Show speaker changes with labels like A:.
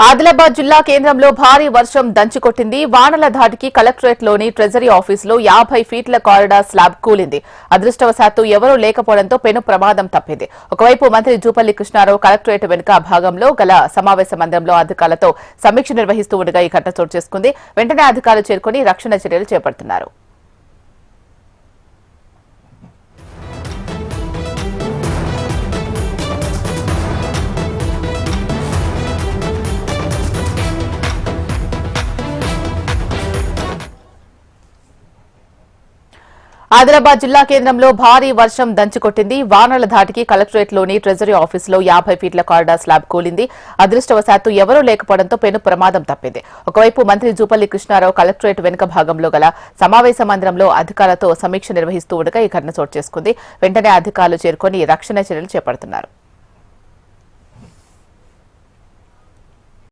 A: ఆదిలాబాద్ జిల్లా కేంద్రంలో భారీ వర్షం దంచుకొట్టింది. వానల ధాటికి కలెక్టరేట్లోని ట్రెజరీ ఆఫీసులో 50 ఫీట్ల కారిడార్ స్లాబ్ కూలింది. అదృష్టవశాత్తు ఎవరూ లేకపోవడంతో పెను ప్రమాదం తప్పింది. ఒకవైపు మంత్రి జూపల్లి కృష్ణారావు కలెక్టరేట్ వెనుక భాగంలో గల సమావేశ మందిరంలో అధికారులతో సమీక్ష నిర్వహిస్తూ ఉండగా ఈ ఘటన చోటు చేసుకుంది. వెంటనే అధికారులు చేరుకుని రక్షణ చర్యలు చేపడుతున్నారు. ఆదిలాబాద్ జిల్లా కేంద్రంలో భారీ వర్షం దంచుకొట్టింది. వానల ధాటికి కలెక్టరేట్లోని ట్రెజరీ ఆఫీసులో 50 ఫీట్ల కారిడార్ స్లాబ్ కూలింది. అదృష్టవశాత్తు ఎవరూ లేకపోవడంతో పెను ప్రమాదం తప్పింది. ఒకవైపు మంత్రి జూపల్లి కృష్ణారావు కలెక్టరేట్ వెనుక భాగంలో గల సమావేశ మందిరంలో అధికారులతో సమీక్ష నిర్వహిస్తూ ఉండగా ఈ ఘటన చోటు చేసుకుంది. వెంటనే అధికారులు చేరుకుని రక్షణ చర్యలు చేపడుతున్నారు.